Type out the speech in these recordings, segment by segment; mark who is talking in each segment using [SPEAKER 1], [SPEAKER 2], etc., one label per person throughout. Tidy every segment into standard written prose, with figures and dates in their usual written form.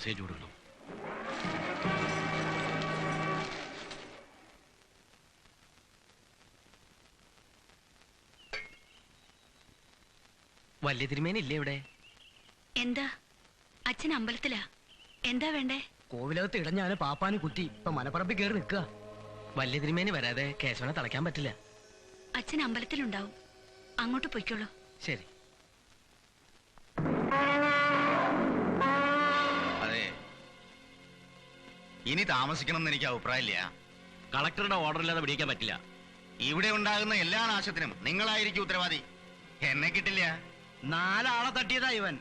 [SPEAKER 1] Message കൊടുക്കണം.
[SPEAKER 2] വലിയ തിരുമേനില്ലേ ഇവിടെ?
[SPEAKER 3] എന്താ? അച്ഛൻ അമ്പലത്തിലാ. എന്താ വേണ്ടേ?
[SPEAKER 2] കോവിലകത്ത് ഇടഞ്ഞാണ് പാപ്പാന് കുറ്റി. ഇപ്പൊ മലപ്പറമ്പിൽ കയറി നിൽക്കുക. വലിയ തിരുമേനി വരാതെ കേശവനെ തളയ്ക്കാൻ പറ്റില്ല.
[SPEAKER 3] അച്ഛൻ അമ്പലത്തിലുണ്ടാവും. അങ്ങോട്ട് പൊയ്ക്കോളൂ.
[SPEAKER 2] ശരി.
[SPEAKER 4] അതെ, ഇനി താമസിക്കണമെന്ന് എനിക്ക് അഭിപ്രായമില്ല.
[SPEAKER 1] കളക്ടറുടെ ഓർഡർ ഇല്ലാതെ പിടിക്കാൻ പറ്റില്ല.
[SPEAKER 4] ഇവിടെ ഉണ്ടാകുന്ന എല്ലാ നാശത്തിനും നിങ്ങളായിരിക്കും ഉത്തരവാദി. എന്നെ കിട്ടില്ല.
[SPEAKER 5] 4 ആളെ തട്ടിയതാ ഇവൻ.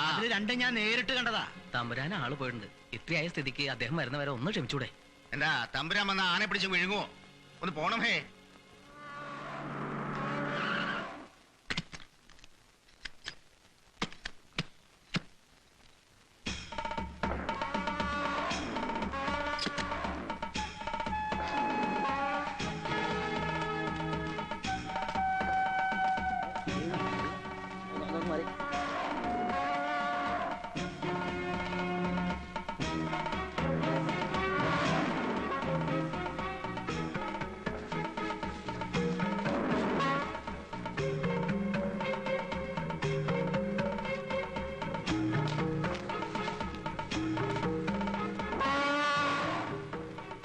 [SPEAKER 5] അതിൽ 2 ഞാൻ നേരിട്ട് കണ്ടതാ.
[SPEAKER 2] തമ്പുരാൻ ആള് പോയിട്ടുണ്ട്. ഇത്രയായ സ്ഥിതിക്ക് അദ്ദേഹം വരുന്നവരെ ഒന്ന് ക്ഷമിച്ചൂടെ?
[SPEAKER 4] എന്താ തമ്പുരാൻ വന്ന ആനെ പിടിച്ച് വിഴുങ്ങുവോ? ഒന്ന് പോണം. ഹേ,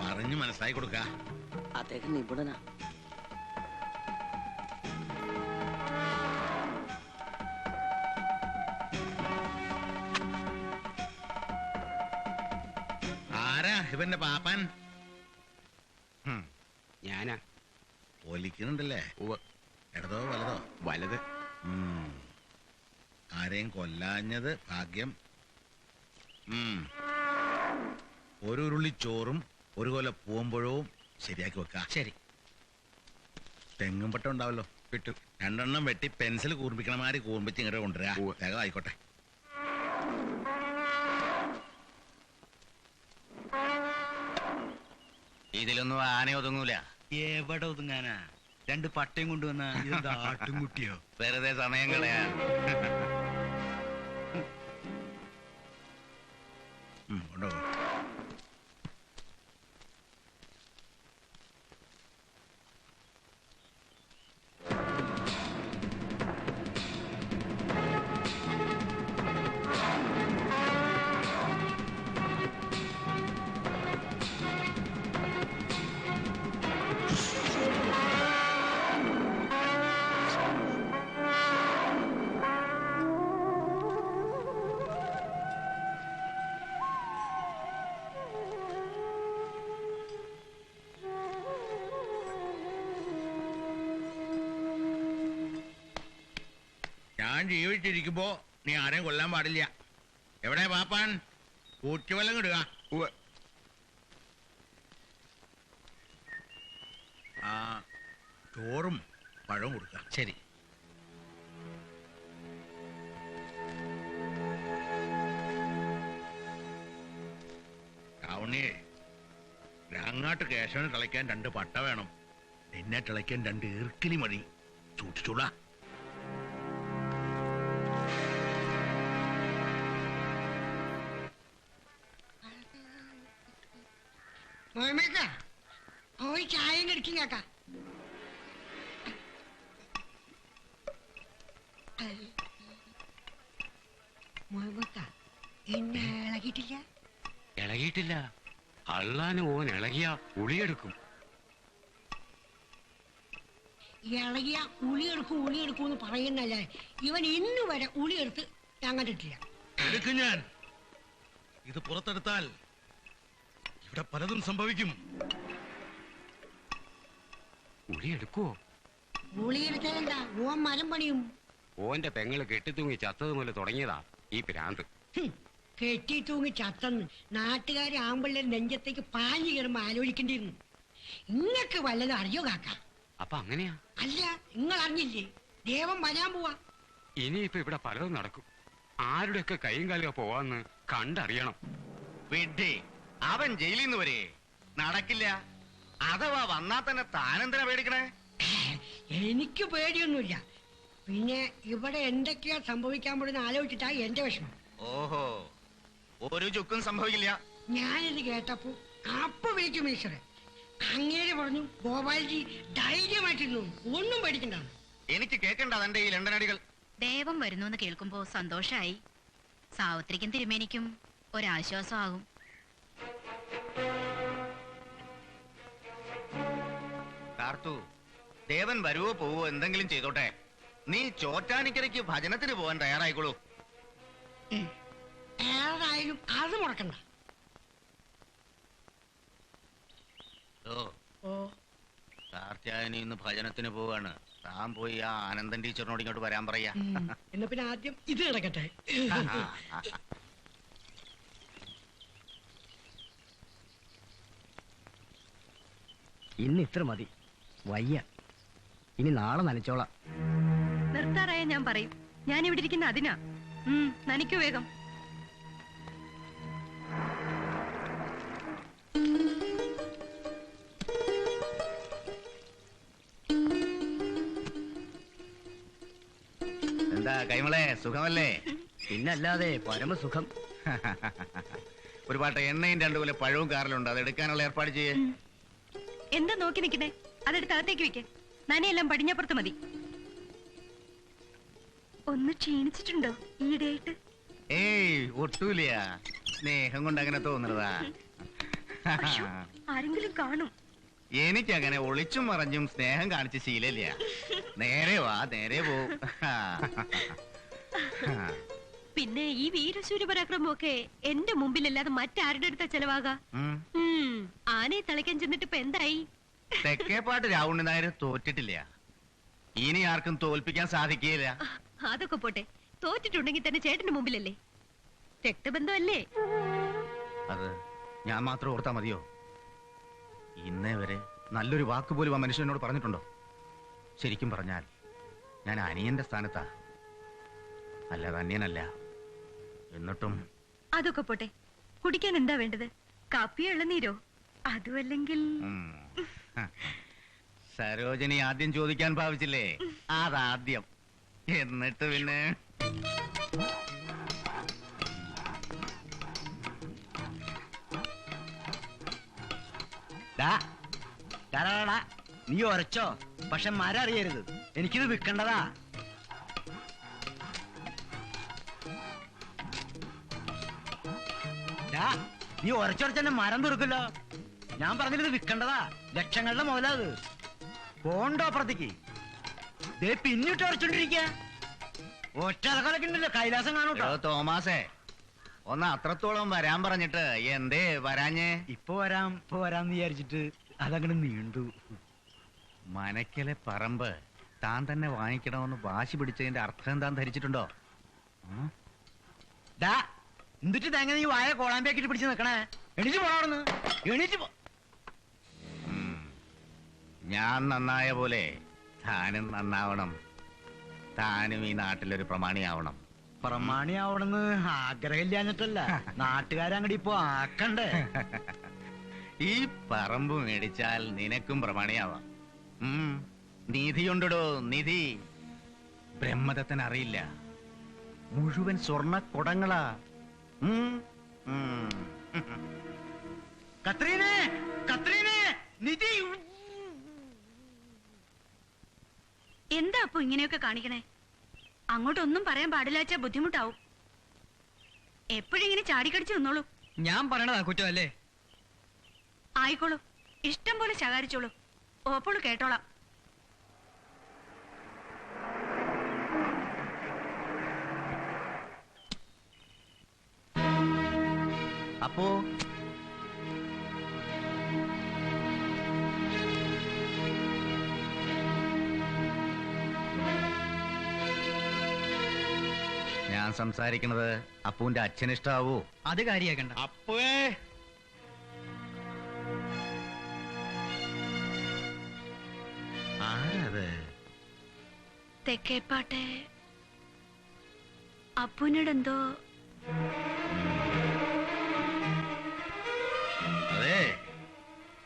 [SPEAKER 4] പറഞ്ഞു മനസ്സിലായി കൊടുക്ക.
[SPEAKER 2] അദ്ദേഹം നിപുണനാ.
[SPEAKER 4] ആരാ ഇവന്റെ പാപ്പാൻ?
[SPEAKER 1] ഞാനാ.
[SPEAKER 4] ഒലിക്കുന്നുണ്ടല്ലേ? ഇടതോ വലതോ?
[SPEAKER 1] വലത്.
[SPEAKER 4] ആരെയും കൊല്ലാഞ്ഞത് ഭാഗ്യം. ഒരു ഉരുളി ചോറും 1 കൊല പൂവമ്പഴവും ശരിയാക്കി വെക്ക.
[SPEAKER 2] ശരി.
[SPEAKER 4] തെങ്ങും പട്ടം ഉണ്ടാവല്ലോ,
[SPEAKER 1] കിട്ടും.
[SPEAKER 4] 2 എണ്ണം വെട്ടി പെൻസിൽ കൂർപ്പിക്കണമാതിരി കൂർപ്പിച്ച് ഇങ്ങോട്ട് കൊണ്ടുവരാ. വേഗം ആയിക്കോട്ടെ. ഇതിലൊന്നും ആന ഒതുങ്ങൂല.
[SPEAKER 5] എവിടെ ഒതുങ്ങാനാ? 2 പട്ടയും കൊണ്ടുവന്ന ഇതെന്താ ആട്ടുംകുട്ടിയോ?
[SPEAKER 4] വെറുതെ സമയം കളയാൻ. കൊണ്ടോ. ഞാൻ ജീവിച്ചിരിക്കുമ്പോ നീ ആരെയും കൊല്ലാൻ പാടില്ല. എവിടെ പാപ്പാൻ? കൂറ്റുവെള്ളം കിടുക. ആ ചോറും പഴവും കൊടുക്ക.
[SPEAKER 2] ശരി.
[SPEAKER 4] രാവണിയെ, രാങ്ങാട്ട് കേശവന് തിളയ്ക്കാൻ 2 പട്ട വേണം. നിന്നെ തിളയ്ക്കാൻ 2 ഈർക്കിലി മതി. സൂക്ഷിച്ചൂടാ.
[SPEAKER 6] ചായം കടിക്കും കേക്ക. എന്നെ ഇളകിയിട്ടില്ല.
[SPEAKER 1] ഇളകിയിട്ടില്ല. അള്ളാന് ഓൻ ഇളകിയ ഉളിയെടുക്കും.
[SPEAKER 6] ഇളകിയ ഉളിയെടുക്കും എന്ന് പറയുന്നല്ലേ. ഇവൻ ഇന്നു വരെ ഉളിയെടുത്ത് ഞാൻ കണ്ടിട്ടില്ല.
[SPEAKER 7] എടുക്കും ഞാൻ. ഇത് പുറത്തെടുത്താൽ ഇവിടെ പലതും സംഭവിക്കും.
[SPEAKER 1] ഉളിയെടുക്കുവോ?
[SPEAKER 6] ഉളിയെടുത്താലെന്താ? ഓൻ മരം പണിയും.
[SPEAKER 1] ഓന്റെ പെങ്ങള് കെട്ടിത്തൂങ്ങി ചത്തത് മുതൽ തുടങ്ങിയതാ ഈ ഭ്രാന്ത്.
[SPEAKER 6] കെട്ടി തൂങ്ങി ചത്തന്ന് നാട്ടുകാരെ ആമ്പിള്ളേർ നെഞ്ചത്തേക്ക് പാഞ്ഞു കയറുമ്പോ ആലോചിക്കേണ്ടിയിരുന്നു. ഇങ്ങക്ക് വല്ലതും അറിയോ കാക്ക?
[SPEAKER 1] അപ്പൊ അങ്ങനെയാ?
[SPEAKER 6] അല്ല, നിങ്ങൾ അറിഞ്ഞില്ലേ? ദേവൻ വരാൻ പോവാ.
[SPEAKER 1] ഇനിയിപ്പൊ ഇവിടെ പലതും നടക്കും. ആരുടെയൊക്കെ കൈയും കാലുക പോവാന്ന് കണ്ടറിയണം.
[SPEAKER 4] വിഡ്ഢി, അവൻ ജയിലിൽ നിന്ന് വരെ നടക്കില്ല. അഥവാ വന്നാ തന്നെ താനെന്തിനാ പേടിക്കണേ?
[SPEAKER 6] എനിക്ക് പേടിയൊന്നുമില്ല. പിന്നെ ഇവിടെ എന്തൊക്കെയാ സംഭവിക്കാൻ പോണെന്ന് ആലോചിച്ചിട്ടാ എന്റെ വിഷമം.
[SPEAKER 4] ഓഹോ,
[SPEAKER 8] ഒരു ചുക്കും സംഭവിക്കില്ല.
[SPEAKER 6] ഞാനിത് കേട്ടപ്പോ അപ്പൊ വിളിച്ചു മിനിസ്റ്ററെ. അങ്ങേര് പറഞ്ഞു ഗോപാൽജി ധൈര്യമായിട്ടിരുന്നു, ഒന്നും പേടിക്കണ്ടാണ്.
[SPEAKER 8] എനിക്ക് കേൾക്കണ്ട തന്റെ ഈ ലണ്ടനടികൾ.
[SPEAKER 3] ദേവം വരുന്നു എന്ന് കേൾക്കുമ്പോ സന്തോഷായി. സാവിത്രിക്കും തിരുമേനിക്കും ഒരാശ്വാസമാകും.
[SPEAKER 8] കാർത്തു, ദേവൻ വരുവോ പോവോ എന്തെങ്കിലും ചെയ്തോട്ടെ. നീ ചോറ്റാനിക്കരയ്ക്ക് ഭജനത്തിന് പോകാൻ തയ്യാറായിക്കോളൂ.
[SPEAKER 6] ഏതായാലും അത് മുടക്കണ്ട.
[SPEAKER 8] ഓ, കാർത്യായനി ഇന്ന് ഭജനത്തിന് പോവാണ്. താൻ പോയി ആ ആനന്ദൻ ടീച്ചറിനോട് ഇങ്ങോട്ട് വരാൻ പറയാ.
[SPEAKER 6] എന്നാ പിന്നെ ആദ്യം ഇത് കിടക്കട്ടെ.
[SPEAKER 2] ഇന്ന് ഇത്ര മതി, വയ്യ. ഇനി നാളെ നനച്ചോളാം.
[SPEAKER 3] നിർത്താറായ ഞാൻ പറയും. ഞാൻ ഇവിടെ ഇരിക്കുന്ന അതിനാ. നനിക്കു വേഗം.
[SPEAKER 8] എന്താ കൈമളെ, സുഖമല്ലേ?
[SPEAKER 2] പിന്നല്ലാതെ പരമസുഖം.
[SPEAKER 8] ഒരു പാട്ട് എണ്ണയും 2 കിലോ പഴവും കാറിലുണ്ട്, അത് എടുക്കാനുള്ള ഏർപ്പാട് ചെയ്യേ.
[SPEAKER 3] എന്താ നോക്കി നിൽക്കുന്നേ? അതെടുത്ത് അകത്തേക്ക് വെക്കേ. നനയെല്ലാം പടിഞ്ഞപ്പുറത്ത് മതി. ഒന്ന് ക്ഷീണിച്ചിട്ടുണ്ടോ ഈയിടെയായിട്ട്?
[SPEAKER 8] ഏയ് ഒട്ടൂല, സ്നേഹം കൊണ്ട് അങ്ങനെ തോന്നുന്നതാ.
[SPEAKER 3] ആരെങ്കിലും കാണും.
[SPEAKER 8] എനിക്കങ്ങനെ ഒളിച്ചും മറഞ്ഞും സ്നേഹം കാണിച്ച് ശീലല്ല. നേരെ വാ, നേരെ പോ.
[SPEAKER 3] പിന്നെ ഈ വീരശൂര പരാക്രമമൊക്കെ എന്റെ മുമ്പിലല്ലാതെ മറ്റാരുടെ അടുത്ത ചെലവാകാ? ആനയെ തളയ്ക്കാൻ ചെന്നിട്ട് ഇപ്പൊ എന്തായി?
[SPEAKER 8] തെക്കേപ്പാട്ട് രാവുണ്ണി നായർ തോറ്റിട്ടില്ല. ഇനി ആർക്കും തോൽപ്പിക്കാൻ സാധിക്കുകയില്ല.
[SPEAKER 3] അതൊക്കെ പോട്ടെ, തോറ്റിട്ടുണ്ടെങ്കിൽ തന്നെ ചേട്ടന്റെ മുമ്പിലല്ലേ? രക്തബന്ധമല്ലേ?
[SPEAKER 8] അത് ഞാൻ മാത്രം ഓർത്താ മതിയോ? ഇന്നേ വരെ നല്ലൊരു വാക്ക് പോലും ആ മനുഷ്യനോട് പറഞ്ഞിട്ടുണ്ടോ? ശരിക്കും പറഞ്ഞാൽ ഞാൻ അനിയന്റെ സ്ഥാനത്താ, അല്ലാതെ അന്യനല്ല. എന്നിട്ടും
[SPEAKER 3] അതൊക്കെ പോട്ടെ, കുടിക്കാൻ എന്താ വേണ്ടത്? കാപ്പിയോ ഇളനീരോ? അതുമല്ലെങ്കിൽ
[SPEAKER 8] സരോജിനി ആദ്യം ചോദിക്കാൻ ഭാവിച്ചില്ലേ, അതാദ്യം. എന്നിട്ട് പിന്നെ
[SPEAKER 2] നീ ഉരച്ചോ, പക്ഷെ മരം അറിയരുത്. എനിക്കിത് വിൽക്കേണ്ടതാ. നീ ഉരച്ചുറച്ചെന്നെ മരം തുറക്കല്ലോ. ഞാൻ പറഞ്ഞിത് വിൽക്കേണ്ടതാ, ലക്ഷങ്ങളുടെ മുതലാത്. പോണ്ടോ അപ്പുറത്തേക്ക്? ദേ പിന്നിട്ട് ഉരച്ചോണ്ടിരിക്ക. ഒറ്റ അലക്കൊലൊക്കെ ഉണ്ടല്ലോ, കൈലാസം കാണൂട്ടോ.
[SPEAKER 8] തോമാസേ, ഒന്ന് അത്രത്തോളം വരാൻ പറഞ്ഞിട്ട് എന്തേ വരാഞ്ഞേ?
[SPEAKER 2] ഇപ്പൊ വരാന്ന് വിചാരിച്ചിട്ട് അതങ്ങനെ നീണ്ടു.
[SPEAKER 8] മനക്കലെ പറമ്പ് താൻ തന്നെ വാങ്ങിക്കണമെന്ന് വാശി പിടിച്ചതിന്റെ അർത്ഥം താൻ ധരിച്ചിട്ടുണ്ടോ?
[SPEAKER 2] എന്നിട്ട് തേങ്ങ നീ വായ കോളാമ്പിയാക്കിട്ട് പിടിച്ച് നിക്കണേ. എണീറ്റ് പോണാണെന്ന്, എണീറ്റ് പോ.
[SPEAKER 8] ഞാൻ നന്നായ പോലെ താനും നന്നാവണം. താനും ഈ നാട്ടിലൊരു പ്രമാണിയാവണം.
[SPEAKER 2] പ്രമാണിയാവണമെന്ന് ആഗ്രഹമില്ലാഞ്ഞിട്ടല്ല, നാട്ടുകാരങ്ങടി ഇപ്പൊ ആക്കണ്ടേ.
[SPEAKER 8] ഈ പറമ്പ് മേടിച്ചാൽ നിനക്കും പ്രമാണിയാവാം. നിധിയുണ്ടോ, നിധി. ബ്രഹ്മദത്തൻ അറിയില്ല, മുഴുവൻ സ്വർണ്ണ കുടങ്ങളാ.
[SPEAKER 2] കത്രീനെ, കത്രീനെ, നിധി.
[SPEAKER 3] എന്താ അപ്പൊ ഇങ്ങനെയൊക്കെ കാണിക്കണേ? അങ്ങോട്ടൊന്നും പറയാൻ പാടില്ലാച്ചാ ബുദ്ധിമുട്ടാവും. എപ്പോഴും ഇങ്ങനെ ചാടിക്കടിച്ചു നിന്നോളൂ.
[SPEAKER 2] ഞാൻ പറയണതാ കുറ്റമല്ലേ?
[SPEAKER 3] ആയിക്കോളൂ, ഇഷ്ടം പോലെ ശകാരിച്ചോളൂ. ഓപ്പോള് കേട്ടോളാം.
[SPEAKER 8] അപ്പോ ഞാൻ സംസാരിക്കുന്നത് അപ്പൂന്റെ അച്ഛനിഷ്ടാവൂ?
[SPEAKER 2] അത് കാര്യാക്കണ്ട.
[SPEAKER 4] അപ്പേ
[SPEAKER 8] ആരത്?
[SPEAKER 3] തെക്കേപ്പാട്ടെ അപ്പൂനോടെന്തോ.
[SPEAKER 4] അതെ,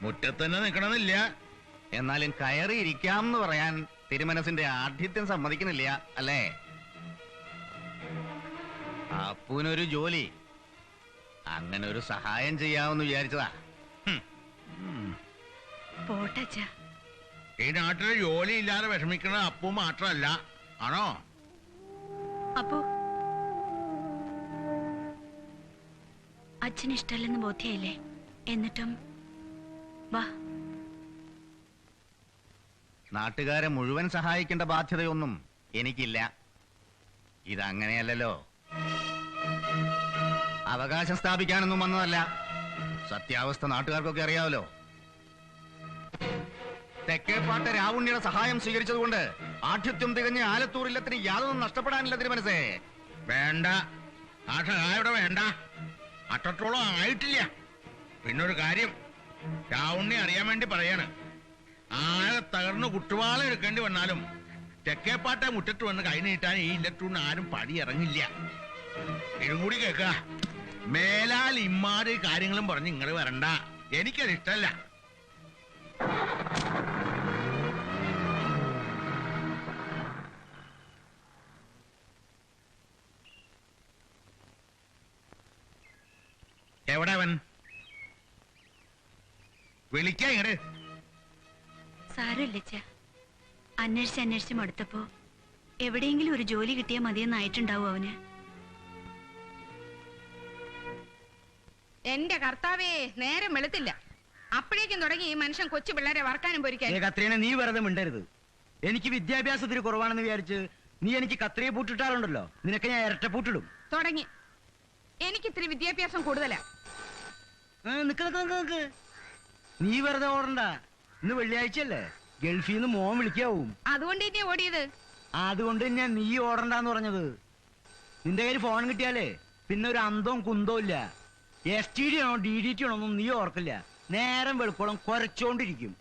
[SPEAKER 4] മുറ്റത്തന്നെ നിക്കണമെന്നില്ല.
[SPEAKER 8] എന്നാലും കയറി ഇരിക്കാം എന്ന് പറയാൻ തിരുമനസിന്റെ ആഠ്യത്യം സമ്മതിക്കുന്നില്ല അല്ലേ? അപ്പൂനൊരു ജോലി, അങ്ങനെ ഒരു സഹായം ചെയ്യാമെന്ന് വിചാരിച്ചതാ.
[SPEAKER 3] പോട്ടച്ച.
[SPEAKER 4] ഈ നാട്ടിൽ ജോലി ഇല്ലാതെ വിഷമിക്കുന്നത് അപ്പു മാത്രമല്ല, ആണോ?
[SPEAKER 3] അപ്പോ
[SPEAKER 9] അച്ഛന് ഇഷ്ടമല്ലെന്ന് ബോധ്യായില്ലേ? എന്നിട്ടും വാ.
[SPEAKER 8] നാട്ടുകാരെ മുഴുവൻ സഹായിക്കേണ്ട ബാധ്യതയൊന്നും എനിക്കില്ല. ഇതങ്ങനെയല്ലല്ലോ. അവകാശം സ്ഥാപിക്കാനൊന്നും വന്നതല്ല. സത്യാവസ്ഥ നാട്ടുകാർക്കൊക്കെ അറിയാമല്ലോ. തെക്കേപ്പാട്ട് രാവുണ്ണിയുടെ സഹായം സ്വീകരിച്ചതുകൊണ്ട് ആഠ്യത്വം തികഞ്ഞ ആലത്തൂർ ഇല്ലത്തിന് യാതൊന്നും നഷ്ടപ്പെടാനില്ല തിരുമനസേ.
[SPEAKER 4] വേണ്ട, ആ സഹായം ഇവിടെ വേണ്ട. അത്രത്തോളം ആയിട്ടില്ല. പിന്നൊരു കാര്യം രാവുണ്ണി അറിയാൻ വേണ്ടി പറയാണ്. ആകെ തകർന്ന് കുട്ടുവാള എടുക്കേണ്ടി വന്നാലും തെക്കേപ്പാട്ടെ മുറ്റത്ത് വന്ന് കൈ നീട്ടാൻ ഈ ഇല്ലത്തൂന്ന് ആരും പടി ഇറങ്ങില്ല. ഇതും കൂടി കേൾക്ക. മേലാൽ ഇമ്മാര് കാര്യങ്ങളും പറഞ്ഞ് നിങ്ങൾ വരണ്ട. എനിക്കത് ഇഷ്ടല്ല. എവിടെ അവൻ? വിളിക്കാ ഇങ്ങട്.
[SPEAKER 9] സാരമില്ല. അന്വേഷിച്ച് മടുത്തപ്പോ എവിടെയെങ്കിലും ഒരു ജോലി കിട്ടിയാൽ മതിയെന്നായിട്ടുണ്ടാവും അവന്.
[SPEAKER 10] എന്റെ കർത്താവേ, നേരം വെളുത്തില്ല. അപ്പോഴേക്കും തുടങ്ങി ഈ മനുഷ്യൻ കൊച്ചു പിള്ളേരെ വറക്കാനും പൊരിക്കാൻ.
[SPEAKER 2] കത്രീനെ നീ വെറുതെ മിണ്ടരുത്. എനിക്ക് വിദ്യാഭ്യാസത്തിന് കുറവാണെന്ന് വിചാരിച്ച് നീ എനിക്ക് കത്രിയെ പൂട്ടിട്ടാറുണ്ടല്ലോ. നിനക്ക് ഞാൻ ഇരട്ട പൂട്ടിടും.
[SPEAKER 10] തുടങ്ങി. എനിക്ക് ഇത്തിരി വിദ്യാഭ്യാസം കൂടുതലാ.
[SPEAKER 2] നിക്ക്. നീ വെറുതെ ഓടണ്ട. ഇന്ന് വെള്ളിയാഴ്ചയല്ലേ, ഗൾഫിൽ നിന്ന് മോൻ വിളിക്കാവും.
[SPEAKER 10] അതുകൊണ്ട് ഇനി ഓടിയത്.
[SPEAKER 2] അതുകൊണ്ട് ഞാൻ നീ ഓടണ്ടെന്ന് പറഞ്ഞത്. നിന്റെ കയ്യിൽ ഫോൺ കിട്ടിയാലേ പിന്നെ ഒരു അന്തവും കുന്തവും ഇല്ല. STD ആണോ DDT ആണോ ഒന്നും നീ ഓർക്കില്ല. നേരം വെളുക്കോളം കുരച്ചോണ്ടിരിക്കും.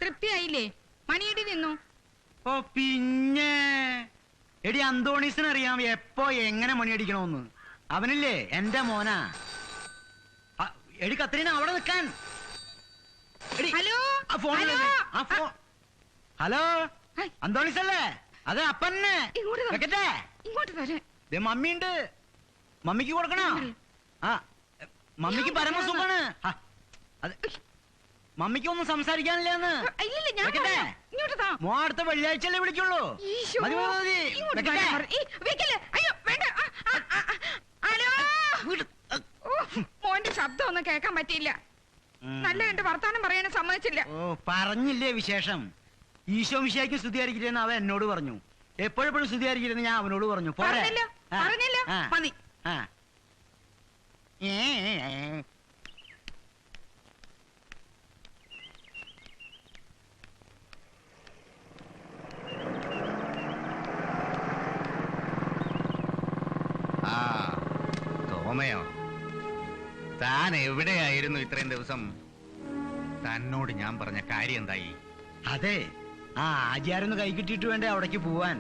[SPEAKER 10] തൃപ്തിയായില്ലേ? മണിയടി നിന്നു.
[SPEAKER 2] ഓ പിന്നെ എടി, അന്തോണീസിന് അറിയാം എപ്പോ എങ്ങനെ മണിയടിക്കണോന്ന്. അവനില്ലേ എന്റെ മോനാ. എടി കത്രീന, അവിടെ നിൽക്കാൻ.
[SPEAKER 10] ഹലോ,
[SPEAKER 2] ഹലോ, അന്തോണീസ് അല്ലേ? അതെ, അപ്പന്നെ.
[SPEAKER 10] ഇങ്ങോട്ട് വരെ.
[SPEAKER 2] മമ്മിയുണ്ട്, മമ്മിക്ക് കൊടുക്കണോ? ആ, മമ്മിക്ക് പരമസുഖാണ്. മമ്മിക്ക് ഒന്നും സംസാരിക്കാനില്ലെന്ന്. മോ അടുത്ത വെള്ളിയാഴ്ചയല്ലേ വിളിക്കുള്ളൂ.
[SPEAKER 10] മോന്റെ ശബ്ദം ഒന്നും കേൾക്കാൻ പറ്റിയില്ല. നല്ല രണ്ട് വർത്താനം പറയാനും സമ്മതിച്ചില്ല.
[SPEAKER 2] ഓ, പറഞ്ഞില്ലേ വിശേഷം? ഈശോ മിശിഹായ്ക്ക് സ്തുതിയായിരിക്കില്ലെന്ന് അവൻ എന്നോട് പറഞ്ഞു. എപ്പോഴെപ്പോഴും സ്തുതിയായിരിക്കില്ലെന്ന് ഞാൻ അവനോട് പറഞ്ഞു.
[SPEAKER 10] പറഞ്ഞില്ല മതി.
[SPEAKER 8] തോമയോ, താൻ എവിടെയായിരുന്നു ഇത്രയും ദിവസം? തന്നോട് ഞാൻ പറഞ്ഞ കാര്യം എന്തായി?
[SPEAKER 2] അതെ, ആചാരൊന്ന് കൈ കിട്ടിയിട്ട് വേണ്ടേ അവിടേക്ക് പോവാൻ.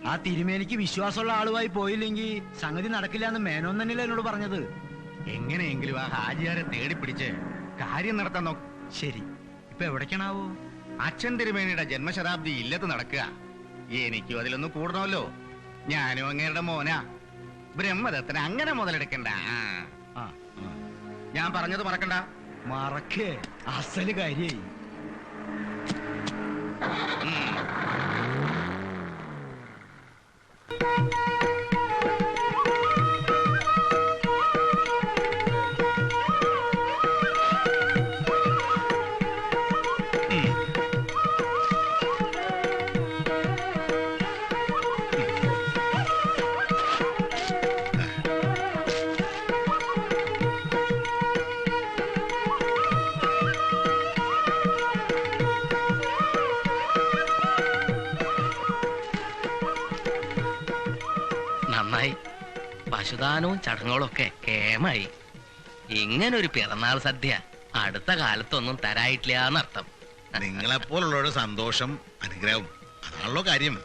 [SPEAKER 2] ആ തിരുമേനിക്ക് വിശ്വാസമുള്ള ആളുമായി പോയില്ലെങ്കിൽ സംഗതി നടക്കില്ല എന്ന് മേനോൻ തന്നെയല്ലേ എന്നോട് പറഞ്ഞത്.
[SPEAKER 8] എങ്ങനെയെങ്കിലും ആ ഹാജിയാരെ തേടിപ്പിടിച്ച് കാര്യം നടത്താൻ നോക്ക്.
[SPEAKER 2] ശരി, ഇപ്പൊ എവിടേക്കാണാവോ?
[SPEAKER 8] അച്ഛൻ തിരുമേനിയുടെ ജന്മശതാബ്ദി ഇല്ലത്ത് നടക്കുക. എനിക്കും അതിലൊന്ന് കൂടണമല്ലോ. ഞാനും അങ്ങേരുടെ മോനാ. ബ്രഹ്മദത്തിന് അങ്ങനെ മുതലെടുക്കണ്ട. ഞാൻ പറഞ്ഞത് മറക്കണ്ട.
[SPEAKER 2] മറക്കേ, അസല് കാര്യായി.
[SPEAKER 11] നന്നായി. പശുദാനവും ചടങ്ങുകളും ഒക്കെ കേമായി. ഇങ്ങനൊരു പിറന്നാൾ സദ്യ അടുത്ത കാലത്തൊന്നും തരായിട്ടില്ല എന്നർത്ഥം.
[SPEAKER 7] നിങ്ങളെപ്പോലുള്ളവരുടെ സന്തോഷം അനുഗ്രഹവും അതാണല്ലോ കാര്യം.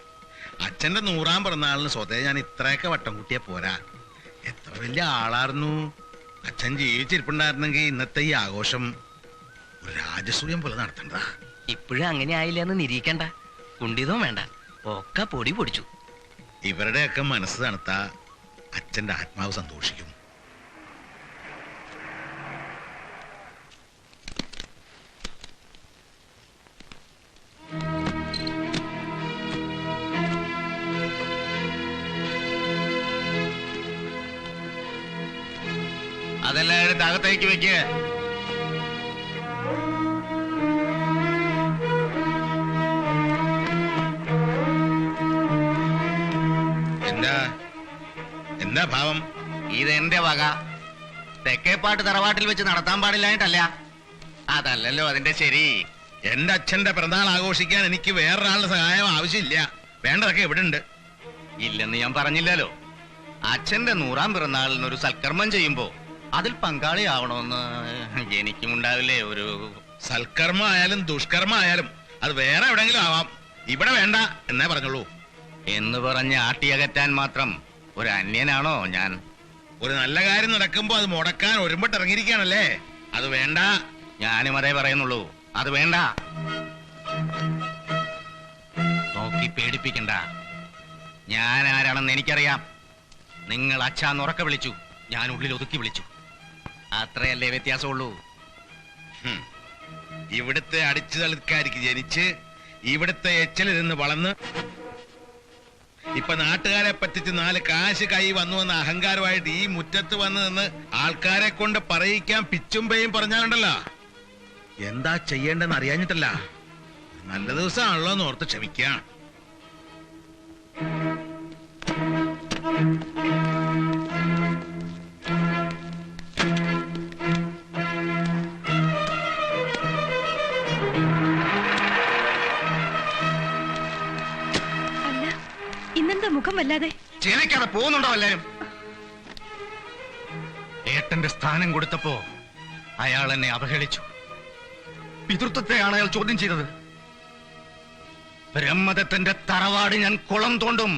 [SPEAKER 7] അച്ഛന്റെ 100ാം പിറന്നാളിന് സ്വതേ ഞാൻ ഇത്രയൊക്കെ വട്ടം കൂട്ടിയാ പോരാ. എത്ര വലിയ ആളായിരുന്നു. അച്ഛൻ ജീവിച്ചിരിപ്പുണ്ടായിരുന്നെങ്കിൽ ഇന്നത്തെ ഈ ആഘോഷം ഒരു രാജസൂയം പോലെ നടത്തണ്ട.
[SPEAKER 11] ഇപ്പോഴും അങ്ങനെ ആയില്ല എന്ന് നിരീക്കണ്ട. കുണ്ടിതവും വേണ്ട, ഒക്കെ പൊടി പൊടിച്ചു.
[SPEAKER 7] ഇവരുടെയൊക്കെ മനസ്സ് തണുത്ത അച്ഛന്റെ ആത്മാവ് സന്തോഷിക്കും.
[SPEAKER 8] അതെല്ലാം എടുത്ത് അകത്തേക്ക് വെക്ക്.
[SPEAKER 7] എന്താ എന്താ ഭാവം?
[SPEAKER 8] ഇതെന്റെ വക. തെക്കേപ്പാട്ട് തറവാട്ടിൽ വെച്ച് നടത്താൻ പാടില്ലായിട്ടല്ല. അതല്ലല്ലോ അതിന്റെ ശരി.
[SPEAKER 7] എന്റെ അച്ഛന്റെ പിറന്നാൾ ആഘോഷിക്കാൻ എനിക്ക് വേറൊരാളുടെ സഹായം ആവശ്യമില്ല. വേണ്ടതൊക്കെ ഇവിടെ ഉണ്ട്.
[SPEAKER 8] ഇല്ലെന്ന് ഞാൻ പറഞ്ഞില്ലല്ലോ. അച്ഛന്റെ 100-ാം പിറന്നാളിനൊരു സൽക്കർമ്മം ചെയ്യുമ്പോ അതിൽ പങ്കാളിയാവണമെന്ന് എനിക്കും ഉണ്ടാവില്ലേ ഒരു...
[SPEAKER 7] സൽക്കർമ്മ ആയാലും ദുഷ്കർമ്മ ആയാലും അത് വേറെ എവിടെങ്കിലും ആവാം. ഇവിടെ വേണ്ട എന്നേ പറഞ്ഞുള്ളൂ.
[SPEAKER 8] എന്ന് പറഞ്ഞ് ആട്ടിയകറ്റാൻ മാത്രം ഒരു അന്യനാണോ ഞാൻ?
[SPEAKER 7] ഒരു നല്ല കാര്യം നടക്കുമ്പോ അത് മുടക്കാൻ ഒരുമ്പിട്ട് ഇറങ്ങിയിരിക്കുകയാണല്ലേ. അത് വേണ്ട.
[SPEAKER 8] ഞാനും അതേ പറയുന്നുള്ളൂ. അത് വേണ്ട. നോക്കി പേടിപ്പിക്കണ്ട. ഞാൻ ആരാണെന്ന് എനിക്കറിയാം. നിങ്ങൾ അച്ഛാന്ന് ഉറക്കെ വിളിച്ചു, ഞാൻ ഉള്ളിൽ ഒതുക്കി വിളിച്ചു. അത്രയല്ലേ വ്യത്യാസമുള്ളൂ.
[SPEAKER 7] ഇവിടുത്തെ അടിച്ചു തളിക്കാരിക്ക് ജനിച്ച് ഇവിടുത്തെ എച്ചലിൽ നിന്ന് വളർന്ന് ഇപ്പൊ നാട്ടുകാരെ പറ്റിച്ച് 4 കാശ് കൈ വന്നുവെന്ന അഹങ്കാരമായിട്ട് ഈ മുറ്റത്ത് വന്ന് നിന്ന് ആൾക്കാരെ കൊണ്ട് പറയിക്കാൻ പിച്ചും പേയും പറഞ്ഞാലുണ്ടല്ലോ. എന്താ ചെയ്യേണ്ടെന്ന് അറിയാഞ്ഞിട്ടല്ല, നല്ല ദിവസമാണല്ലോ എന്ന് ഓർത്ത് ക്ഷമിക്കാം.
[SPEAKER 3] അല്ല, ഇന്നെന്താ മുഖം വല്ലാതെ?
[SPEAKER 8] ചിലക്കാതെ പോകുന്നുണ്ടോ എല്ലാരും? ഏട്ടന്റെ സ്ഥാനം കൊടുത്തപ്പോ അയാൾ എന്നെ അവഹേളിച്ചു. പിതൃത്വത്തെയാണ് അയാൾ ചോദ്യം ചെയ്തത്. ബ്രഹ്മദത്തന്റെ തറവാട് ഞാൻ കുളം തോണ്ടും.